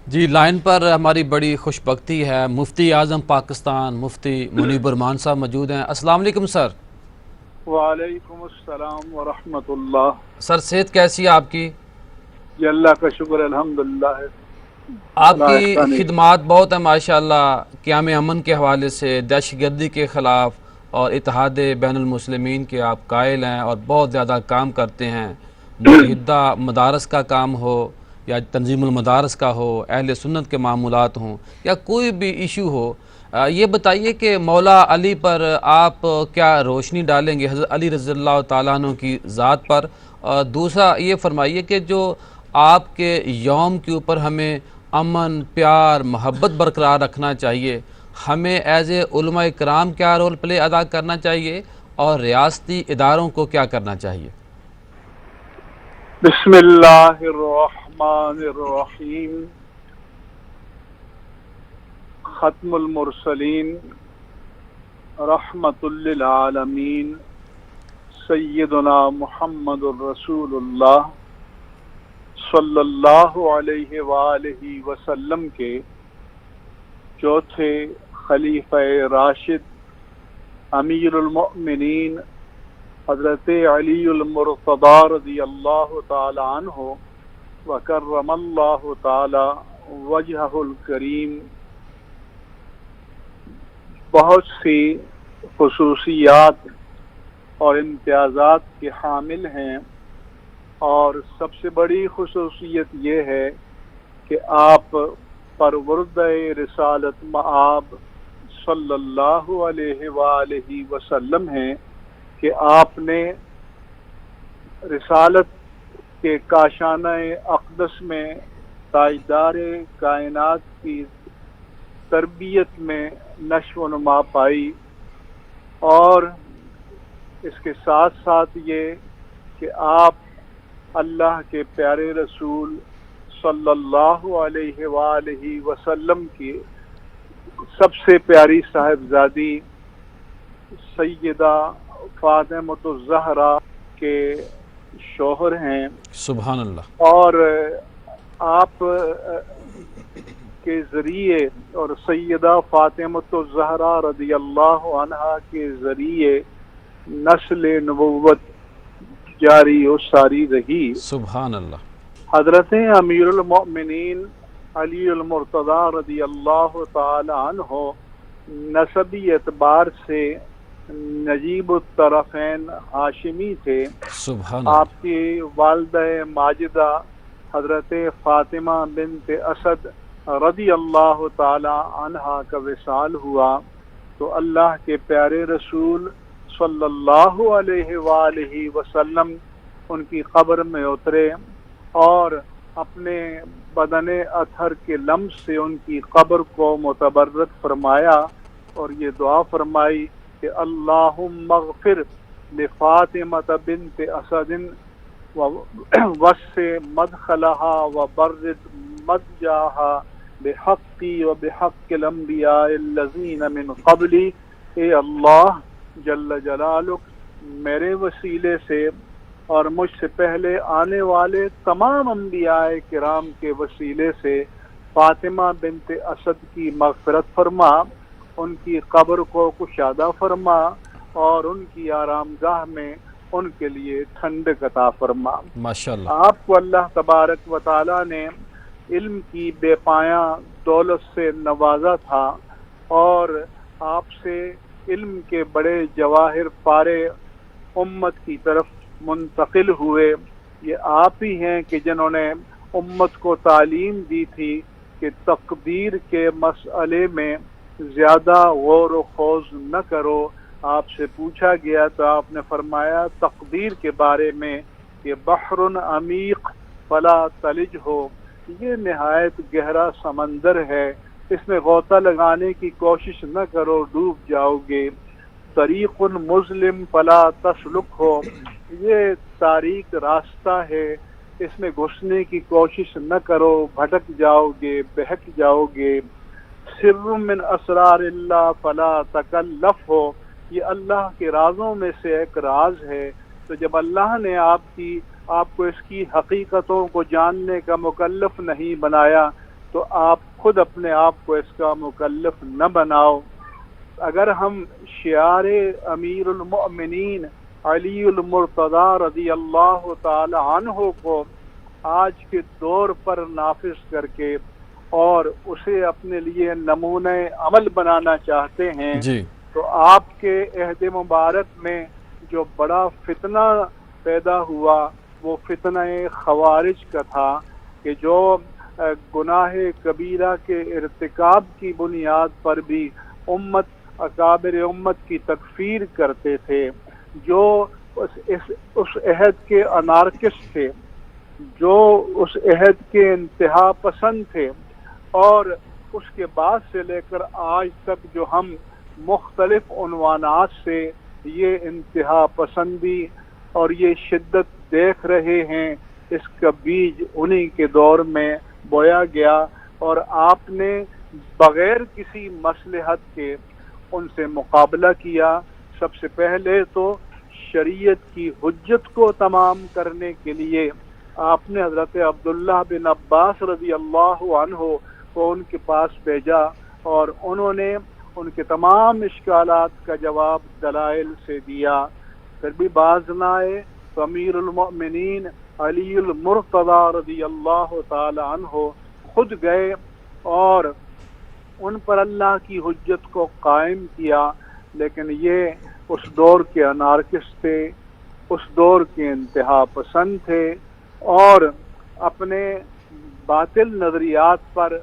جی line پر ہماری بڑی خوش بختی ہے، مفتی اعظم پاکستان مفتی منیب الرحمان صاحب موجود ہیں۔ السلام علیکم سر۔ وعلیکم السلام ورحمۃ اللہ۔ سر صحت کیسی ہے آپ کی؟ جی اللہ کا شکر الحمدللہ ہے، آپ اللہ کی احسان ہے۔ خدمات بہت ہیں ماشاءاللہ، قیام امن کے حوالے سے، دہشت گردی کے خلاف اور اتحاد بین المسلمین کے آپ قائل ہیں اور بہت زیادہ کام کرتے ہیں۔ متحدہ مدارس کا کام ہو یا تنظیم المدارس کا ہو، اہل سنت کے معمولات ہوں یا کوئی بھی ایشو ہو، یہ بتائیے کہ مولا علی پر آپ کیا روشنی ڈالیں گے، حضرت علی رضی اللہ تعالیٰ عنہ کی ذات پر؟ اور دوسرا یہ فرمائیے کہ جو آپ کے یوم کے اوپر ہمیں امن، پیار، محبت برقرار رکھنا چاہیے، ہمیں ایز اے علماء کرام کیا رول پلے ادا کرنا چاہیے اور ریاستی اداروں کو کیا کرنا چاہیے؟ بسم اللہ الرحمن الرحیم۔ ختم المرسلین رحمت للعالمین سیدنا محمد الرسول اللہ صلی اللہ علیہ وآلہ وسلم کے چوتھے خلیفہ راشد امیر المؤمنین حضرت علی المرتضی رضی اللہ تعالی عنہ وکرم اللہ تعالی وجہہ الکریم بہت سی خصوصیات اور امتیازات کے حامل ہیں، اور سب سے بڑی خصوصیت یہ ہے کہ آپ پروردہ رسالت مآب صلی اللہ علیہ وآلہ وسلم ہیں کہ آپ نے رسالت کے کاشانہ اقدس میں تاجدار کائنات کی تربیت میں نشو و نما پائی، اور اس کے ساتھ ساتھ یہ کہ آپ اللہ کے پیارے رسول صلی اللہ علیہ وآلہ وسلم کی سب سے پیاری صاحبزادی سیدہ فاطمۃ الزہرا کے شوہر ہیں، سبحان اللہ۔ اور آپ کے ذریعے اور سیدہ فاطمۃ الزہرا رضی اللہ عنہا کے ذریعے نسل نبوت جاری و ساری رہی۔ سبحان اللہ۔ حضرت امیر المؤمنین علی المرتضی رضی اللہ تعالی عنہ نسبی اعتبار سے نجیب الطرفین ہاشمی تھے۔ سبحان اللہ۔ آپ کی والدہ ماجدہ حضرت فاطمہ بنت اسد رضی اللہ تعالی عنہا کا وصال ہوا تو اللہ کے پیارے رسول صلی اللہ علیہ وآلہ وسلم ان کی قبر میں اترے اور اپنے بدن اطہر کے لمس سے ان کی قبر کو متبرک فرمایا اور یہ دعا فرمائی کہ اللہم اغفر لفاطمۃ بنت اسد وسع مدخلہا وبرد مدجاہا بحقی و بحق الانبیاء الذین من قبلی۔ اے اللہ جل جلالک، میرے وسیلے سے اور مجھ سے پہلے آنے والے تمام انبیاء کرام کے وسیلے سے فاطمہ بنت اسد کی مغفرت فرما، ان کی قبر کو کشادہ فرما اور ان کی آرام گاہ میں ان کے لیے ٹھنڈک عطا فرما۔ ماشاءاللہ۔ آپ کو اللہ تبارک و تعالی نے علم کی بے پایاں دولت سے نوازا تھا اور آپ سے علم کے بڑے جواہر پارے امت کی طرف منتقل ہوئے۔ یہ آپ ہی ہیں کہ جنہوں نے امت کو تعلیم دی تھی کہ تقدیر کے مسئلے میں زیادہ غور و خوض نہ کرو۔ آپ سے پوچھا گیا تو آپ نے فرمایا تقدیر کے بارے میں کہ بحر عمیق فلا تلج ہو، یہ نہایت گہرا سمندر ہے، اس میں غوطہ لگانے کی کوشش نہ کرو، ڈوب جاؤ گے۔ طریق مظلم فلا تسلک ہو، یہ تاریک راستہ ہے، اس میں گھسنے کی کوشش نہ کرو، بھٹک جاؤ گے، بہک جاؤ گے۔ سر من اسرار اللہ فلا تکلف ہو، یہ اللہ کے رازوں میں سے ایک راز ہے، تو جب اللہ نے آپ کو اس کی حقیقتوں کو جاننے کا مکلف نہیں بنایا تو آپ خود اپنے آپ کو اس کا مکلف نہ بناؤ۔ اگر ہم شعار امیر المؤمنین علی المرتضی رضی اللہ تعالی عنہ کو آج کے دور پر نافذ کر کے اور اسے اپنے لیے نمونہ عمل بنانا چاہتے ہیں، جی تو آپ کے عہد مبارک میں جو بڑا فتنہ پیدا ہوا وہ فتنہ خوارج کا تھا، کہ جو گناہ کبیرہ کے ارتکاب کی بنیاد پر بھی اکابر امت کی تکفیر کرتے تھے، جو اس عہد کے انارکسٹ تھے، جو اس عہد کے انتہا پسند تھے، اور اس کے بعد سے لے کر آج تک جو ہم مختلف عنوانات سے یہ انتہا پسندی اور یہ شدت دیکھ رہے ہیں، اس کا بیج انہی کے دور میں بویا گیا، اور آپ نے بغیر کسی مصلحت کے ان سے مقابلہ کیا۔ سب سے پہلے تو شریعت کی حجت کو تمام کرنے کے لیے آپ نے حضرت عبداللہ بن عباس رضی اللہ عنہ کو ان کے پاس بھیجا، اور انہوں نے ان کے تمام اشکالات کا جواب دلائل سے دیا۔ پھر بھی باز نہ آئے تو امیر المؤمنین علی المرتضی رضی اللہ تعالی عنہ خود گئے اور ان پر اللہ کی حجت کو قائم کیا، لیکن یہ اس دور کے انارکسٹ تھے، اس دور کے انتہا پسند تھے، اور اپنے باطل نظریات پر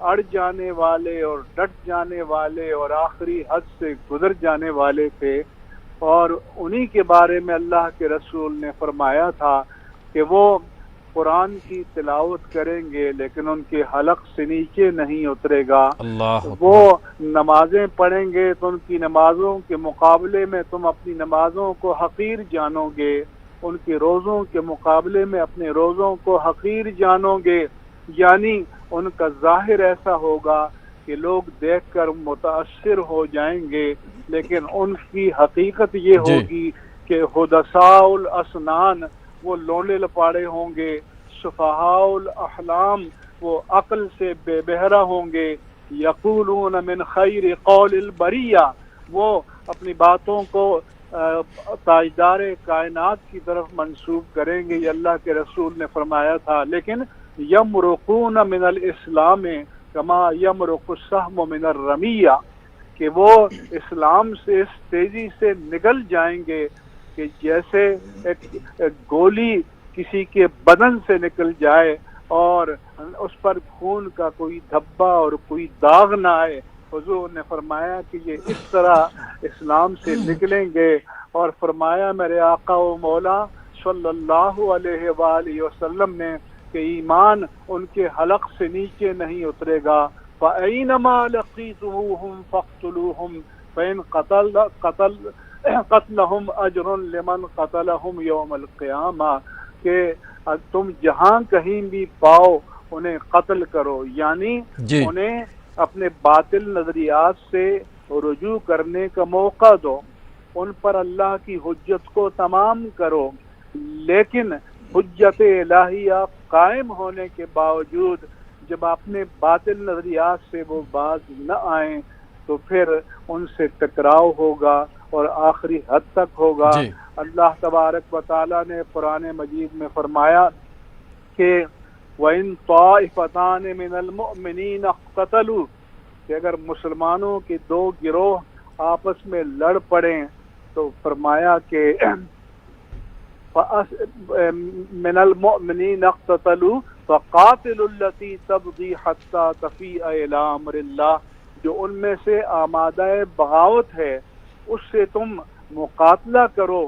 اڑ جانے والے اور ڈٹ جانے والے اور آخری حد سے گزر جانے والے تھے، اور انہی کے بارے میں اللہ کے رسول نے فرمایا تھا کہ وہ قرآن کی تلاوت کریں گے لیکن ان کے حلق سے نیچے نہیں اترے گا، اللہ وہ نمازیں پڑھیں گے تو ان کی نمازوں کے مقابلے میں تم اپنی نمازوں کو حقیر جانو گے، ان کے روزوں کے مقابلے میں اپنے روزوں کو حقیر جانو گے، یعنی ان کا ظاہر ایسا ہوگا کہ لوگ دیکھ کر متاثر ہو جائیں گے، لیکن ان کی حقیقت یہ جی ہوگی کہ حدثاء الاسنان وہ لونڈے لپاڑے ہوں گے، سفہاء الاحلام وہ عقل سے بے بہرہ ہوں گے، یقولون من خیر قول البریہ وہ اپنی باتوں کو تاجدار کائنات کی طرف منسوب کریں گے، یہ اللہ کے رسول نے فرمایا تھا، لیکن یمرقون من الاسلام کما یمرق السهم من الرمیہ، کہ وہ اسلام سے اس تیزی سے نکل جائیں گے کہ جیسے ایک گولی کسی کے بدن سے نکل جائے اور اس پر خون کا کوئی دھبا اور کوئی داغ نہ آئے۔ حضور نے فرمایا کہ یہ اس طرح اسلام سے نکلیں گے، اور فرمایا میرے آقا و مولا صلی اللہ علیہ وآلہ وسلم نے کہ ایمان ان کے حلق سے نیچے نہیں اترے گا، فَأَيْنَمَا لَقِيتُمُوهُمْ فَاقْتُلُوهُمْ فَإِنْ قَتْلَهُمْ أَجْرٌ لِمَنْ قَتَلَهُمْ يَوْمَ الْقِيَامَةِ، کہ تم جہاں کہیں بھی پاؤ انہیں قتل کرو، یعنی جی انہیں اپنے باطل نظریات سے رجوع کرنے کا موقع دو، ان پر اللہ کی حجت کو تمام کرو، لیکن حجت الہیہ قائم ہونے کے باوجود جب اپنے باطل نظریات سے وہ باز نہ آئیں تو پھر ان سے ٹکراؤ ہوگا اور آخری حد تک ہوگا۔ جی اللہ تبارک و تعالیٰ نے قرآن مجید میں فرمایا کہ وَإِن طَائِفَتَانِ مِنَ الْمُؤْمِنِينَ اقْتَتَلُوا، کہ اگر مسلمانوں کے دو گروہ آپس میں لڑ پڑیں تو فرمایا کہ مِنَ الْمُؤْمِنِينَ اقْتَتَلُوا فَقَاتِلُوا الَّتِي تَبْغِي حَتَّى تَفِيءَ إِلَىٰ أَمْرِ اللَّهِ، جو ان میں سے آمادہ بغاوت ہے اس سے تم مقاتلہ کرو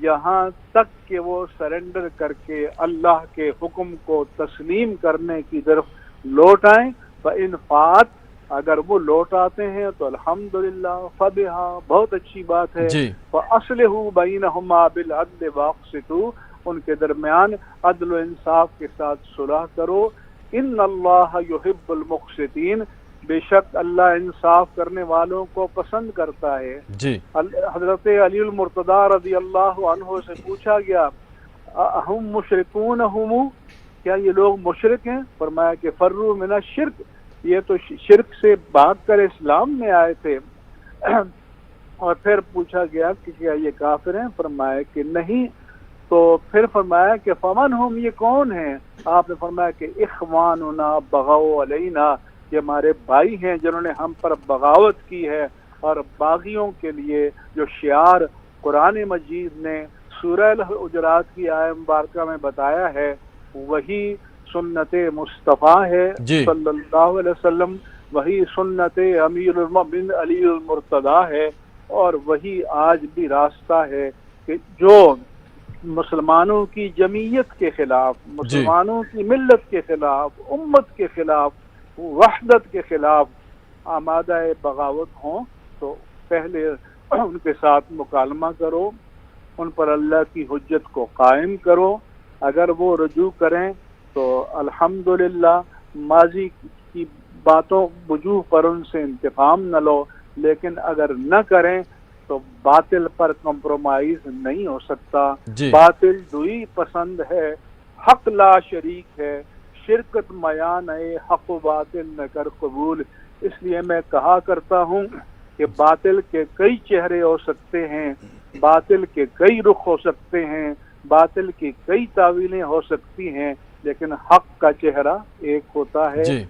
یہاں تک کہ وہ سرنڈر کر کے اللہ کے حکم کو تسلیم کرنے کی طرف لوٹ آئیں، فَإِنْ فَاتَ، اگر وہ لوٹ آتے ہیں تو الحمدللہ، فَبِهَا، بہت اچھی بات ہے، جی فَأَصْلِحُوا بَيْنَهُمَا بِالْعَدْلِ وَأَقْسِطُوا، ان کے درمیان عدل و انصاف کے ساتھ صلح کرو، ان اللہ یحب المقسطین، بے شک اللہ انصاف کرنے والوں کو پسند کرتا ہے۔ جی حضرت علی المرتضی رضی اللہ عنہ سے پوچھا گیا اہم مشرکون ہم، کیا یہ لوگ مشرک ہیں؟ فرمایا کہ فروا من الشرک، یہ تو شرک سے بھاگ کر اسلام میں آئے تھے۔ اور پھر پوچھا گیا کہ کیا یہ کافر ہیں؟ فرمایا کہ نہیں۔ تو پھر فرمایا کہ فمن ہم، یہ کون ہیں؟ آپ نے فرمایا کہ اخواننا بغوا علینا، یہ ہمارے بھائی ہیں جنہوں نے ہم پر بغاوت کی ہے۔ اور باغیوں کے لیے جو شعار قرآن مجید نے سورہ الحجرات کی آیہ مبارکہ میں بتایا ہے، وہی سنت مصطفیٰ ہے جی صلی اللہ علیہ وسلم، وہی سنت امیر المؤمنین علی المرتضیٰ ہے، اور وہی آج بھی راستہ ہے کہ جو مسلمانوں کی جمعیت کے خلاف، جی مسلمانوں کی ملت کے خلاف، امت کے خلاف، وحدت کے خلاف آمادہ بغاوت ہوں، تو پہلے ان کے ساتھ مکالمہ کرو، ان پر اللہ کی حجت کو قائم کرو۔ اگر وہ رجوع کریں تو الحمدللہ، ماضی کی باتوں وجوہ پر ان سے انتقام نہ لو، لیکن اگر نہ کریں تو باطل پر کمپرومائز نہیں ہو سکتا۔ جی باطل دوئی پسند ہے، حق لا شریک ہے، شرکت میان ہے، حق و باطل نہ کر قبول۔ اس لیے میں کہا کرتا ہوں کہ باطل کے کئی چہرے ہو سکتے ہیں، باطل کے کئی رخ ہو سکتے ہیں، باطل کی کئی تعویلیں ہو سکتی ہیں، لیکن حق کا چہرہ ایک ہوتا ہے، جی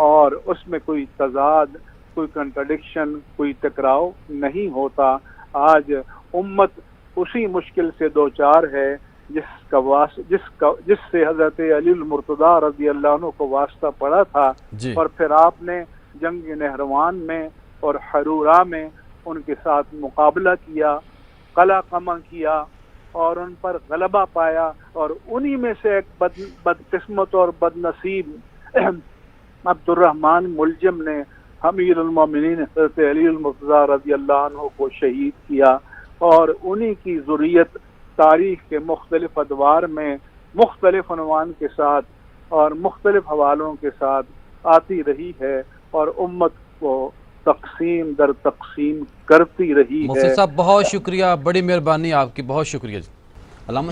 اور اس میں کوئی تضاد، کوئی کنٹرڈکشن، کوئی ٹکراؤ نہیں ہوتا۔ آج امت اسی مشکل سے دوچار ہے جس سے حضرت علی المرتضیٰ رضی اللہ عنہ کو واسطہ پڑا تھا، جی اور پھر آپ نے جنگ نہروان میں اور حرورہ میں ان کے ساتھ مقابلہ کیا، قلع قمع کیا، اور ان پر غلبہ پایا، اور انہی میں سے ایک بدقسمت اور بد نصیب عبد الرحمن ملجم نے امیر المومنین حضرت علی المرتضیٰ رضی اللہ عنہ کو شہید کیا، اور انہی کی ذریت تاریخ کے مختلف ادوار میں مختلف عنوان کے ساتھ اور مختلف حوالوں کے ساتھ آتی رہی ہے، اور امت کو تقسیم در تقسیم کرتی رہی مفتی ہے۔ صاحب بہت شکریہ، بڑی مہربانی آپ کی، بہت شکریہ جی۔ علامہ